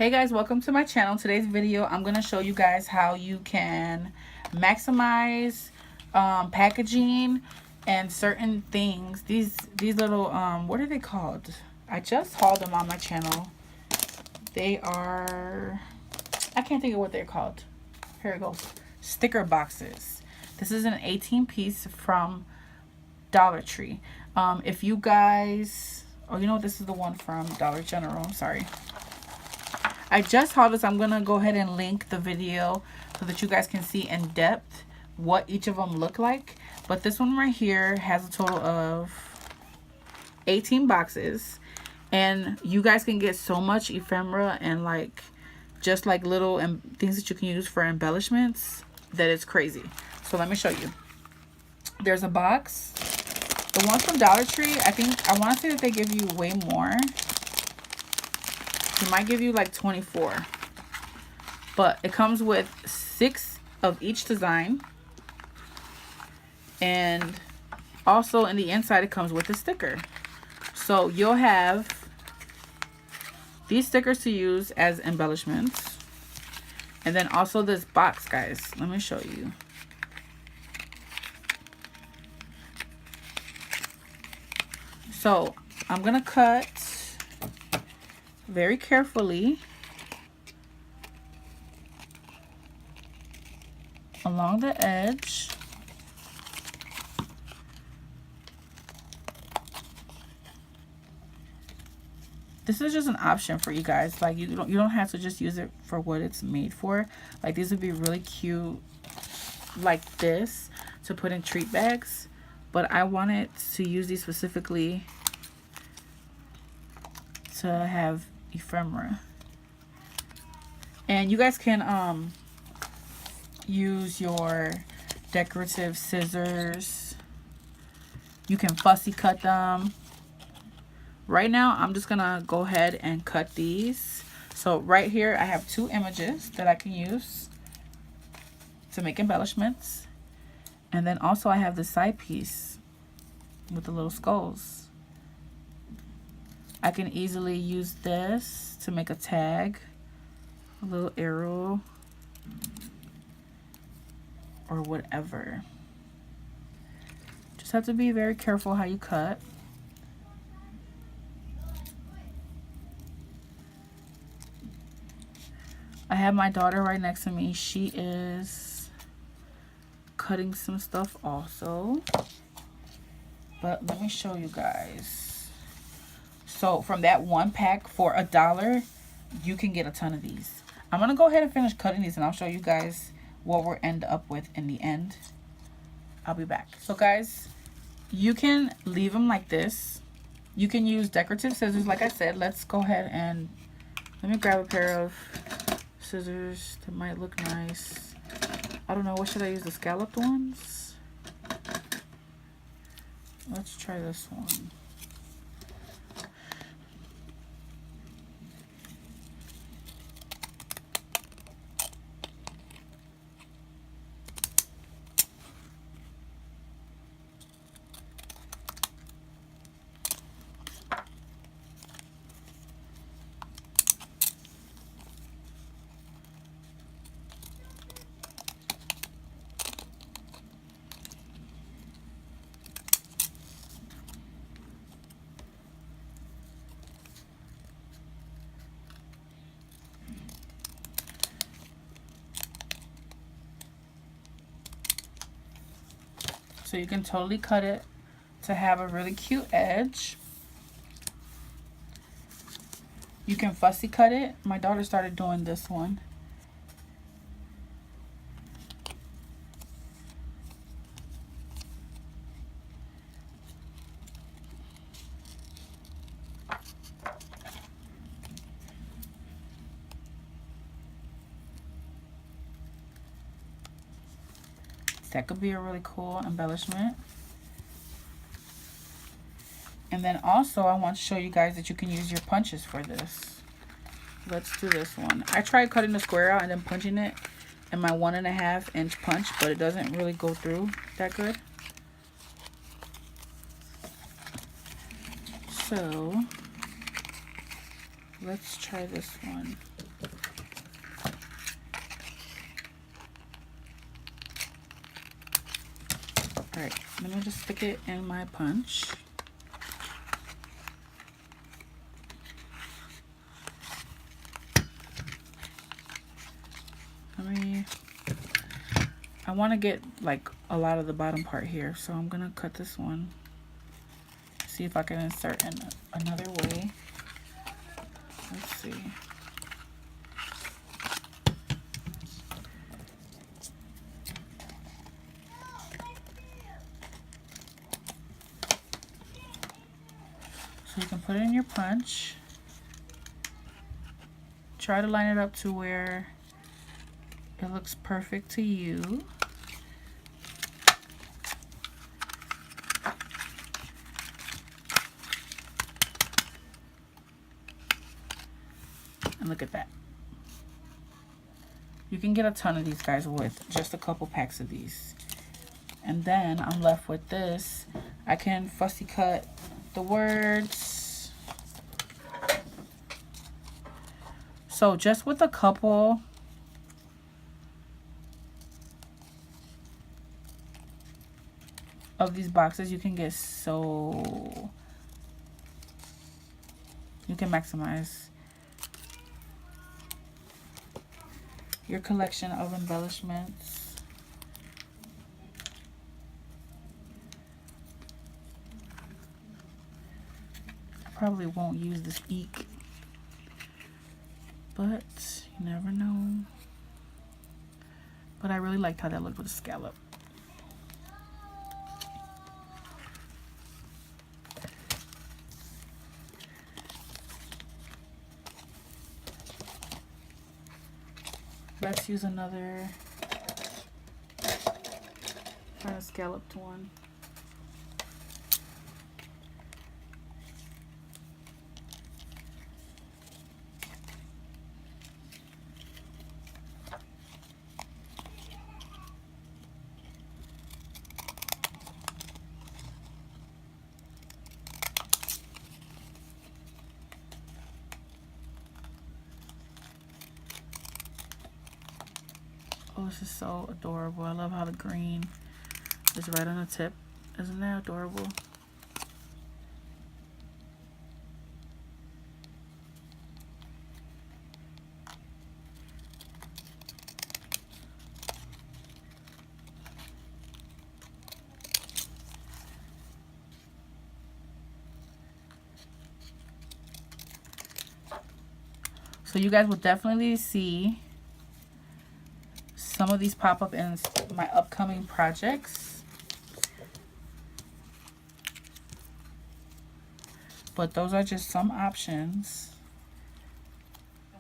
Hey guys, welcome to my channel. Today's video I'm going to show you guys how you can maximize packaging and certain things. These little what are they called? I just hauled them on my channel. They are, I can't think of what they're called. Here it goes. Sticker boxes. This is an 18-piece from Dollar Tree. If you guys, oh, you know, this is the one from Dollar General. I'm sorry. I just hauled this. I'm going to go ahead and link the video so that you guys can see in depth what each of them look like. But this one right here has a total of 18 boxes. And you guys can get so much ephemera and like just like little things that you can use for embellishments that it's crazy. So let me show you. There's a box. The ones from Dollar Tree, I want to say that they give you way more. It might give you like 24, but it comes with 6 of each design, and also in the inside it comes with a sticker. So you'll have these stickers to use as embellishments, and then also this box, guys. Let me show you. So I'm gonna cut very carefully along the edge. This is just an option for you guys. Like you don't have to just use it for what it's made for. Like these would be really cute like this to put in treat bags, but I wanted to use these specifically to have ephemera. And you guys can use your decorative scissors. You can fussy cut them. Right now I'm just gonna go ahead and cut these. So right here I have 2 images that I can use to make embellishments, and then also I have the side piece with the little skulls. I can easily use this to make a tag, a little arrow, or whatever. Just have to be very careful how you cut. I have my daughter right next to me. She is cutting some stuff also. But let me show you guys. So from that one pack for $1, you can get a ton of these. I'm going to go ahead and finish cutting these, and I'll show you guys what we'll end up with in the end. I'll be back. So guys, you can leave them like this. You can use decorative scissors like I said. Let's go ahead and let me grab a pair of scissors that might look nice. I don't know, what should I use? The scalloped ones? Let's try this one. So you can totally cut it to have a really cute edge. You can fussy cut it. My daughter started doing this one. That could be a really cool embellishment. And then also I want to show you guys that you can use your punches for this. Let's do this one. I tried cutting the square out and then punching it in my 1.5 inch punch, but it doesn't really go through that good. So let's try this one. All right, let me just stick it in my punch. I want to get like a lot of the bottom part here, so I'm gonna cut this one. See if I can insert in another way. Let's see. So you can put it in your punch. Try to line it up to where it looks perfect to you. And look at that. You can get a ton of these guys with just a couple packs of these. And then I'm left with this. I can fussy cut the words. So just with a couple of these boxes, you can get you can maximize your collection of embellishments. I probably won't use this eek, but you never know. But I really liked how that looked with the scallop. Let's use another kind of scalloped one. Oh, this is so adorable. I love how the green is right on the tip. Isn't that adorable? So you guys will definitely see some of these pop up in my upcoming projects. But those are just some options.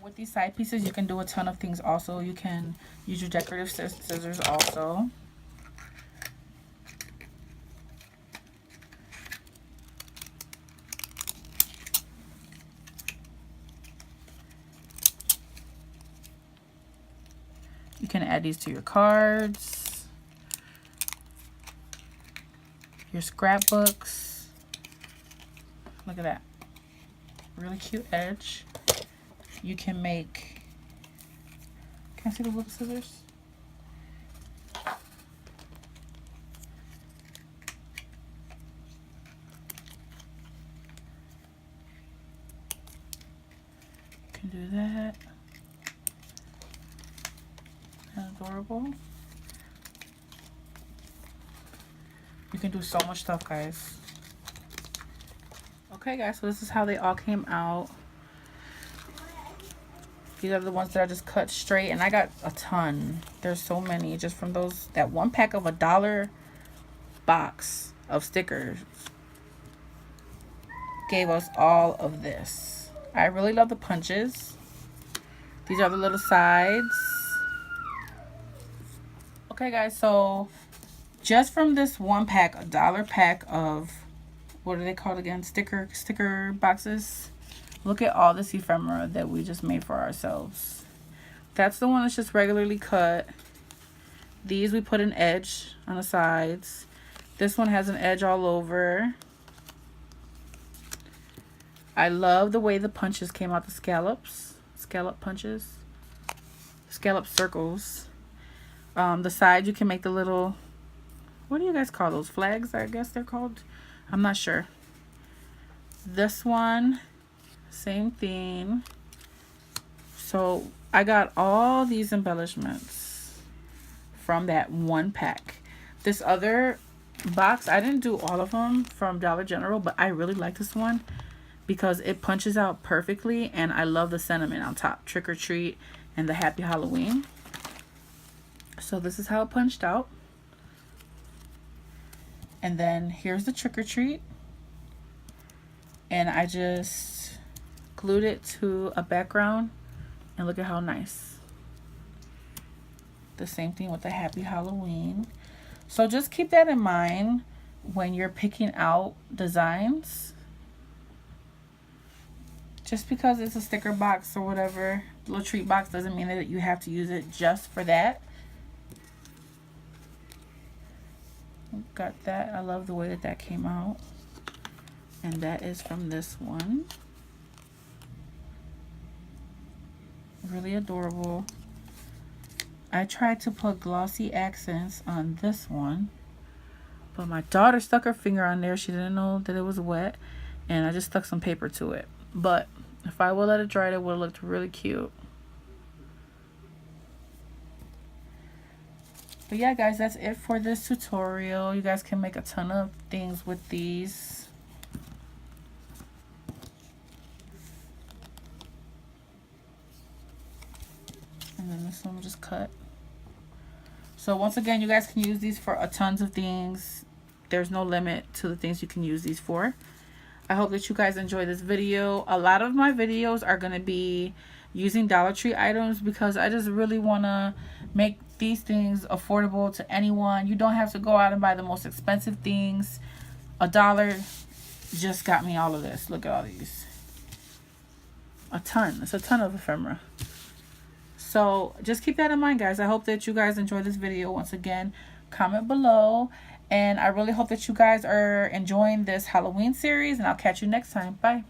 With these side pieces, you can do a ton of things also. You can use your decorative scissors also. You can add these to your cards, your scrapbooks. Look at that. Really cute edge. You can make, can I see the little scissors? You can do that. Adorable. You can do so much stuff, guys. Okay, guys, so this is how they all came out. These are the ones that I just cut straight, and I got a ton. There's so many just from that one pack of $1 box of stickers gave us all of this. I really love the punches. These are the little sides. Okay, guys, so just from this one pack, $1 pack of, what are they called again? Sticker boxes. Look at all this ephemera that we just made for ourselves. That's the one that's just regularly cut. These we put an edge on the sides. This one has an edge all over. I love the way the punches came out the scallops. It's scallop punches, scallop circles. The side you can make the little, what do you guys call those, flags? I guess they're called. I'm not sure. This one, same thing. So I got all these embellishments from that one pack. This other box, I didn't do all of them from Dollar General, but I really like this one because it punches out perfectly, and I love the sentiment on top, trick or treat and the happy Halloween. So this is how it punched out. And then here's the trick or treat, and I just glued it to a background, and look at how nice. The same thing with the happy Halloween. So just keep that in mind when you're picking out designs. Just because it's a sticker box or whatever, little treat box, doesn't mean that you have to use it just for that. Got that. I love the way that that came out. And that is from this one. Really adorable. I tried to put glossy accents on this one, but my daughter stuck her finger on there. She didn't know that it was wet, and I just stuck some paper to it. But if I would let it dry, it would have looked really cute. But yeah, guys, that's it for this tutorial. You guys can make a ton of things with these. And then this one will just cut. So once again, you guys can use these for a tons of things. There's no limit to the things you can use these for. I hope that you guys enjoy this video. A lot of my videos are going to be using Dollar Tree items because I just really want to make these things affordable to anyone. You don't have to go out and buy the most expensive things. $1 just got me all of this. Look at all these. A ton. It's a ton of ephemera. So just keep that in mind, guys. I hope that you guys enjoy this video. Once again, comment below. And I really hope that you guys are enjoying this Halloween series. And I'll catch you next time. Bye.